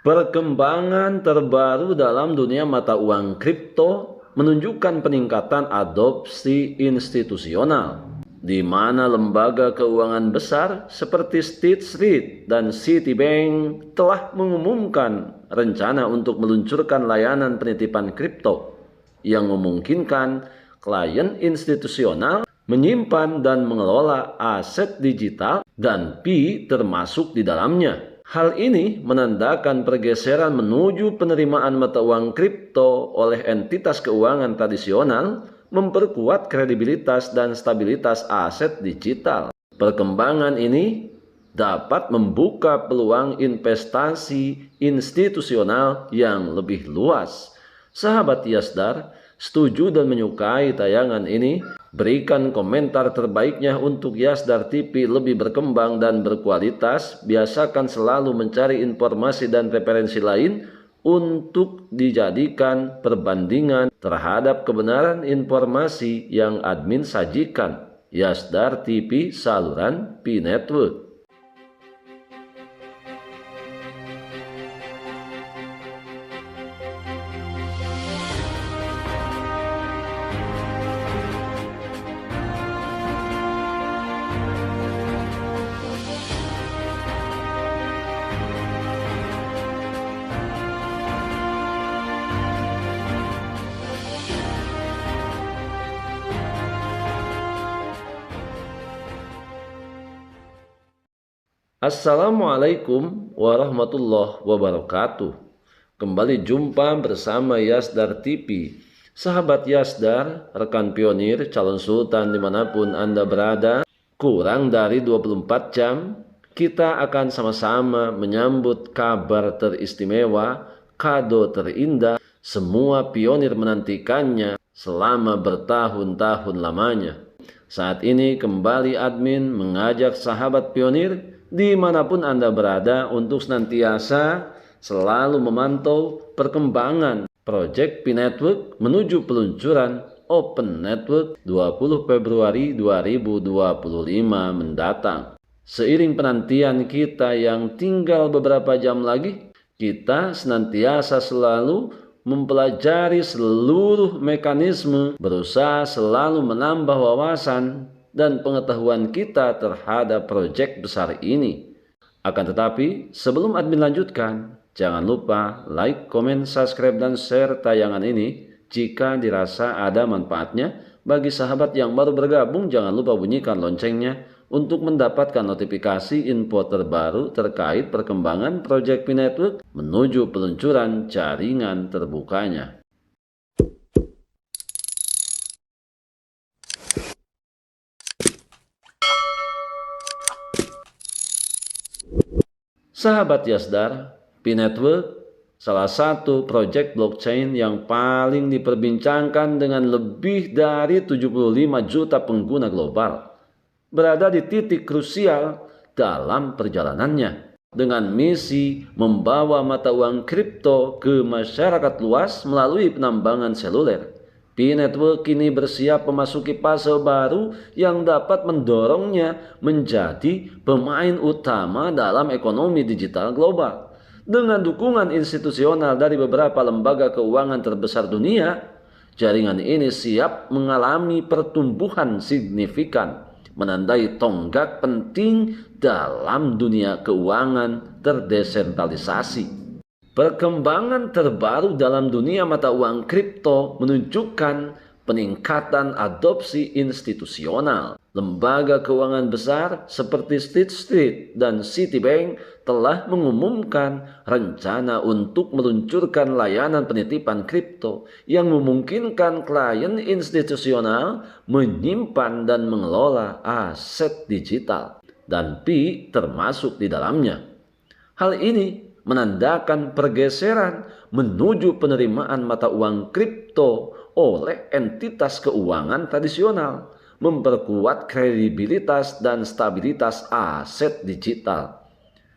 Perkembangan terbaru dalam dunia mata uang kripto menunjukkan peningkatan adopsi institusional, di mana lembaga keuangan besar seperti State Street dan Citibank telah mengumumkan rencana untuk meluncurkan layanan penitipan kripto yang memungkinkan klien institusional menyimpan dan mengelola aset digital dan pi termasuk di dalamnya. Hal ini menandakan pergeseran menuju penerimaan mata uang kripto oleh entitas keuangan tradisional, memperkuat kredibilitas dan stabilitas aset digital. Perkembangan ini dapat membuka peluang investasi institusional yang lebih luas. Sahabat Yasdar, setuju dan menyukai tayangan ini? Berikan komentar terbaiknya untuk Yasdar TV lebih berkembang dan berkualitas. Biasakan selalu mencari informasi dan referensi lain untuk dijadikan perbandingan terhadap kebenaran informasi yang admin sajikan. Yasdar TV, saluran Pi Network. Assalamualaikum warahmatullahi wabarakatuh. Kembali jumpa bersama Yasdar TV. Sahabat Yasdar, rekan pionir, calon sultan dimanapun Anda berada, kurang dari 24 jam, kita akan sama-sama menyambut kabar teristimewa, kado terindah, semua pionir menantikannya selama bertahun-tahun lamanya. Saat ini kembali admin mengajak sahabat pionir dimanapun Anda berada untuk senantiasa selalu memantau perkembangan proyek Pi Network menuju peluncuran Open Network 20 Februari 2025 mendatang. Seiring penantian kita yang tinggal beberapa jam lagi, kita senantiasa selalu mempelajari seluruh mekanisme, berusaha selalu menambah wawasan dan pengetahuan kita terhadap proyek besar ini. Akan tetapi, sebelum admin lanjutkan, jangan lupa like, komen, subscribe, dan share tayangan ini. Jika dirasa ada manfaatnya, bagi sahabat yang baru bergabung, jangan lupa bunyikan loncengnya untuk mendapatkan notifikasi info terbaru terkait perkembangan proyek Pi Network menuju peluncuran jaringan terbukanya. Sahabat Yasdar, Pi Network salah satu proyek blockchain yang paling diperbincangkan dengan lebih dari 75 juta pengguna global, berada di titik krusial dalam perjalanannya dengan misi membawa mata uang kripto ke masyarakat luas melalui penambangan seluler. Pi Network kini bersiap memasuki fase baru yang dapat mendorongnya menjadi pemain utama dalam ekonomi digital global. Dengan dukungan institusional dari beberapa lembaga keuangan terbesar dunia, jaringan ini siap mengalami pertumbuhan signifikan, menandai tonggak penting dalam dunia keuangan terdesentralisasi. Perkembangan terbaru dalam dunia mata uang kripto menunjukkan peningkatan adopsi institusional. Lembaga keuangan besar seperti State Street dan Citibank telah mengumumkan rencana untuk meluncurkan layanan penitipan kripto yang memungkinkan klien institusional menyimpan dan mengelola aset digital dan pi termasuk di dalamnya. Hal ini menandakan pergeseran menuju penerimaan mata uang kripto oleh entitas keuangan tradisional, memperkuat kredibilitas dan stabilitas aset digital.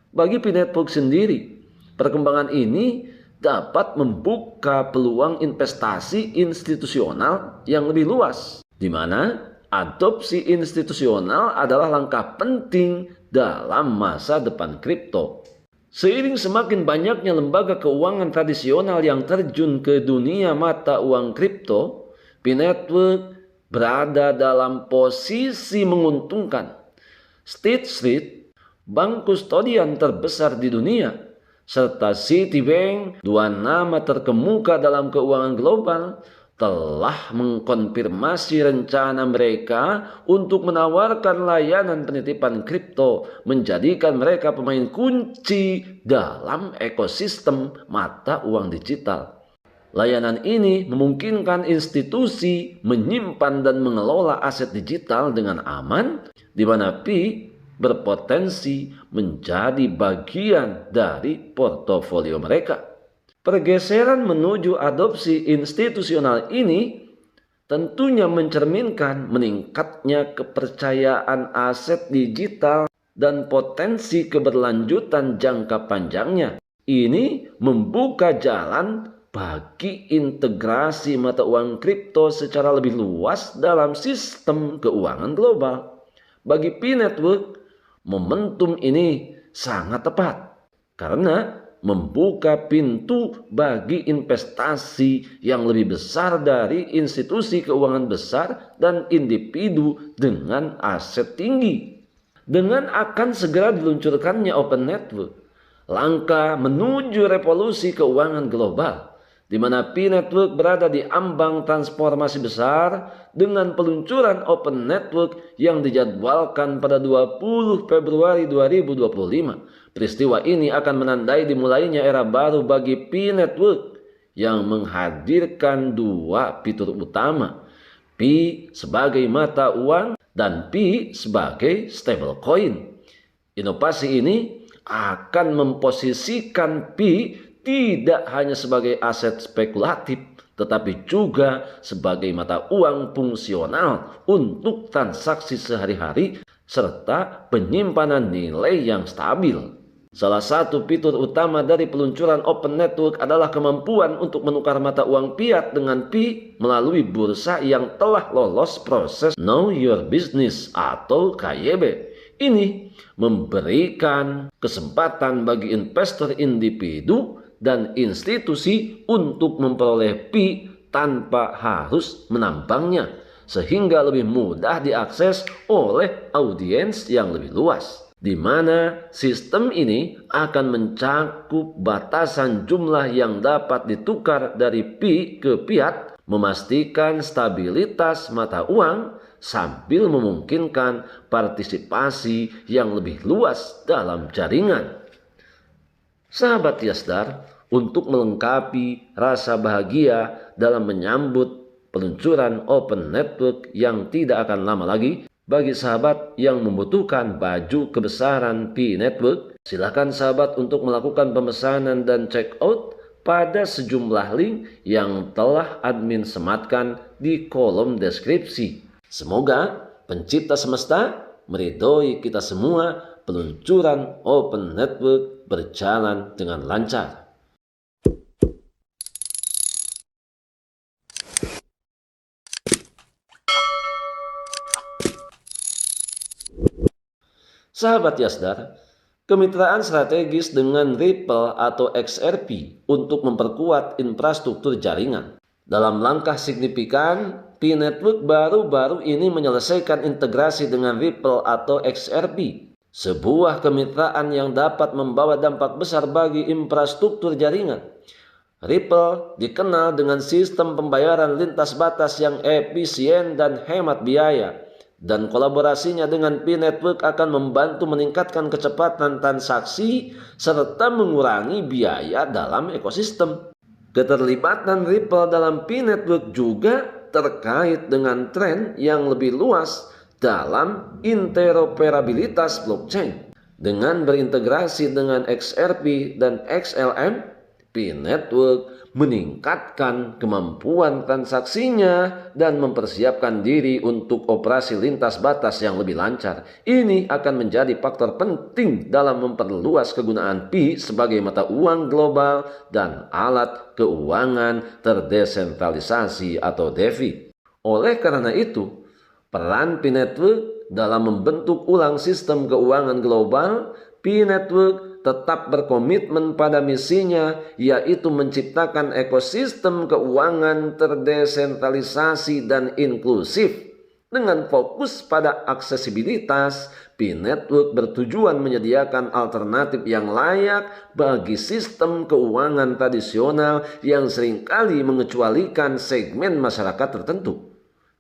Bagi Pi Network sendiri, perkembangan ini dapat membuka peluang investasi institusional yang lebih luas, di mana adopsi institusional adalah langkah penting dalam masa depan kripto. Seiring semakin banyaknya lembaga keuangan tradisional yang terjun ke dunia mata uang kripto, P-Network berada dalam posisi menguntungkan. State Street, bank kustodian terbesar di dunia, serta Citibank, dua nama terkemuka dalam keuangan global, telah mengkonfirmasi rencana mereka untuk menawarkan layanan penitipan kripto, menjadikan mereka pemain kunci dalam ekosistem mata uang digital. Layanan ini memungkinkan institusi menyimpan dan mengelola aset digital dengan aman, di mana Pi berpotensi menjadi bagian dari portofolio mereka. Pergeseran menuju adopsi institusional ini tentunya mencerminkan meningkatnya kepercayaan aset digital dan potensi keberlanjutan jangka panjangnya. Ini membuka jalan bagi integrasi mata uang kripto secara lebih luas dalam sistem keuangan global. Bagi P-Network, momentum ini sangat tepat karena membuka pintu bagi investasi yang lebih besar dari institusi keuangan besar dan individu dengan aset tinggi. Dengan akan segera diluncurkannya Open Network, langkah menuju revolusi keuangan global, di mana P-Network berada di ambang transformasi besar dengan peluncuran Open Network yang dijadwalkan pada 20 Februari 2025. Peristiwa ini akan menandai dimulainya era baru bagi P-Network yang menghadirkan dua fitur utama, Pi sebagai mata uang dan Pi sebagai stablecoin. Inovasi ini akan memposisikan Pi tidak hanya sebagai aset spekulatif, tetapi juga sebagai mata uang fungsional untuk transaksi sehari-hari serta penyimpanan nilai yang stabil. Salah satu fitur utama dari peluncuran Open Network adalah kemampuan untuk menukar mata uang fiat dengan Pi melalui bursa yang telah lolos proses Know Your Business atau KYB. Ini memberikan kesempatan bagi investor individu dan institusi untuk memperoleh Pi tanpa harus menambangnya, sehingga lebih mudah diakses oleh audiens yang lebih luas, di mana sistem ini akan mencakup batasan jumlah yang dapat ditukar dari Pi ke fiat, memastikan stabilitas mata uang sambil memungkinkan partisipasi yang lebih luas dalam jaringan. Sahabat Yasdar, untuk melengkapi rasa bahagia dalam menyambut peluncuran Open Network yang tidak akan lama lagi, bagi sahabat yang membutuhkan baju kebesaran P-Network, silakan sahabat untuk melakukan pemesanan dan check out pada sejumlah link yang telah admin sematkan di kolom deskripsi. Semoga pencipta semesta meridhoi kita semua, peluncuran Open Network berjalan dengan lancar. Sahabat Yasdar, kemitraan strategis dengan Ripple atau XRP untuk memperkuat infrastruktur jaringan. Dalam langkah signifikan, P-Network baru-baru ini menyelesaikan integrasi dengan Ripple atau XRP, sebuah kemitraan yang dapat membawa dampak besar bagi infrastruktur jaringan. Ripple dikenal dengan sistem pembayaran lintas batas yang efisien dan hemat biaya, dan kolaborasinya dengan P-Network akan membantu meningkatkan kecepatan transaksi serta mengurangi biaya dalam ekosistem. Keterlibatan Ripple dalam P-Network juga terkait dengan tren yang lebih luas dalam interoperabilitas blockchain. Dengan berintegrasi dengan XRP dan XLM, P-Network meningkatkan kemampuan transaksinya dan mempersiapkan diri untuk operasi lintas batas yang lebih lancar. Ini akan menjadi faktor penting dalam memperluas kegunaan Pi sebagai mata uang global dan alat keuangan terdesentralisasi atau DeFi. Oleh karena itu, peran P-Network dalam membentuk ulang sistem keuangan global, P-Network tetap berkomitmen pada misinya, yaitu menciptakan ekosistem keuangan terdesentralisasi dan inklusif. Dengan fokus pada aksesibilitas, P-Network bertujuan menyediakan alternatif yang layak bagi sistem keuangan tradisional yang seringkali mengecualikan segmen masyarakat tertentu.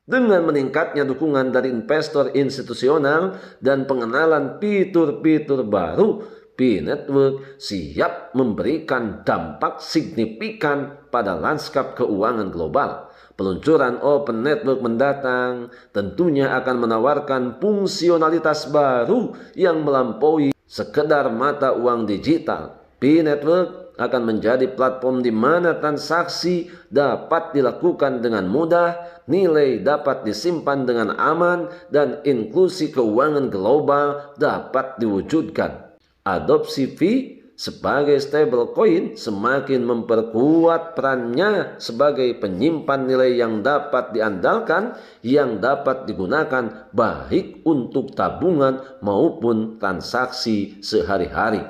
Dengan meningkatnya dukungan dari investor institusional dan pengenalan fitur-fitur baru, P-Network siap memberikan dampak signifikan pada lanskap keuangan global. Peluncuran Open Network mendatang tentunya akan menawarkan fungsionalitas baru yang melampaui sekedar mata uang digital. P-Network akan menjadi platform di mana transaksi dapat dilakukan dengan mudah, nilai dapat disimpan dengan aman, dan inklusi keuangan global dapat diwujudkan. Adopsi fee sebagai stablecoin semakin memperkuat perannya sebagai penyimpan nilai yang dapat diandalkan, yang dapat digunakan baik untuk tabungan maupun transaksi sehari-hari.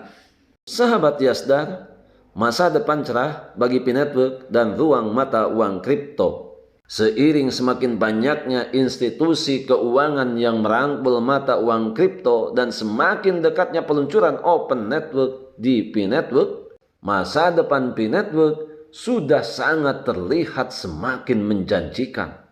Sahabat Yasdar, masa depan cerah bagi P-Network dan ruang mata uang kripto. Seiring semakin banyaknya institusi keuangan yang merangkul mata uang kripto dan semakin dekatnya peluncuran Open Network di P-Network, masa depan P-Network sudah sangat terlihat semakin menjanjikan.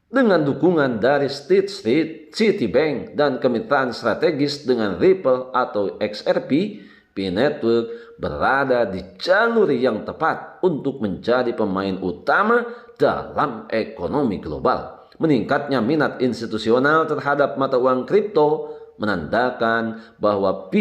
Dengan dukungan dari State Street, Citibank, dan kemitraan strategis dengan Ripple atau XRP, P-Network berada di jalur yang tepat untuk menjadi pemain utama dalam ekonomi global. Meningkatnya minat institusional terhadap mata uang kripto menandakan bahwa P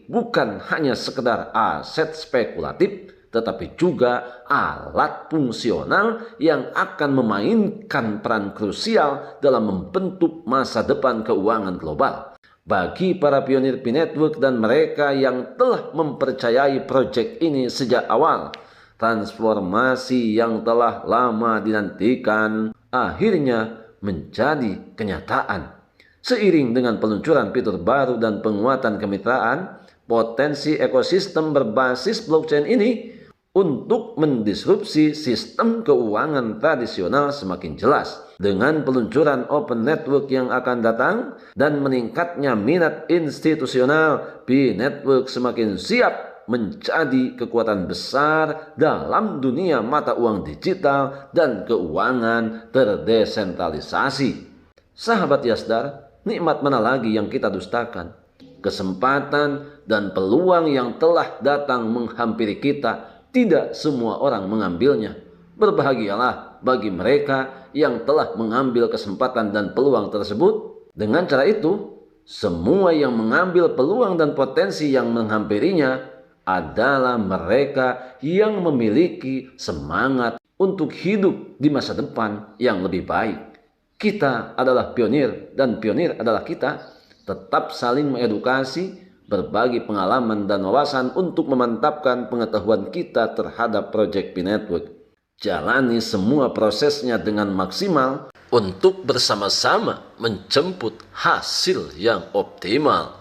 bukan hanya sekedar aset spekulatif, tetapi juga alat fungsional yang akan memainkan peran krusial dalam membentuk masa depan keuangan global. Bagi para pionir P-Network dan mereka yang telah mempercayai proyek ini sejak awal, transformasi yang telah lama dinantikan akhirnya menjadi kenyataan. Seiring dengan peluncuran fitur baru dan penguatan kemitraan, potensi ekosistem berbasis blockchain ini untuk mendisrupsi sistem keuangan tradisional semakin jelas. Dengan peluncuran Open Network yang akan datang dan meningkatnya minat institusional, P-Network semakin siap menjadi kekuatan besar dalam dunia mata uang digital dan keuangan terdesentralisasi. Sahabat Yasdar, nikmat mana lagi yang kita dustakan? Kesempatan dan peluang yang telah datang menghampiri kita, tidak semua orang mengambilnya. Berbahagialah bagi mereka yang telah mengambil kesempatan dan peluang tersebut. Dengan cara itu, semua yang mengambil peluang dan potensi yang menghampirinya adalah mereka yang memiliki semangat untuk hidup di masa depan yang lebih baik. Kita adalah pionir dan pionir adalah kita. Tetap saling mengedukasi, berbagi pengalaman dan wawasan untuk memantapkan pengetahuan kita terhadap proyek P-Network. Jalani semua prosesnya dengan maksimal untuk bersama-sama menjemput hasil yang optimal.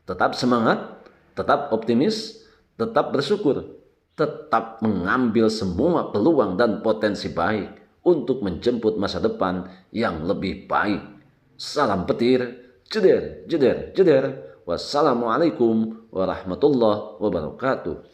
Tetap semangat, tetap optimis, tetap bersyukur, tetap mengambil semua peluang dan potensi baik untuk menjemput masa depan yang lebih baik. Salam petir, jeder, jeder, jeder. Wassalamualaikum warahmatullahi wabarakatuh.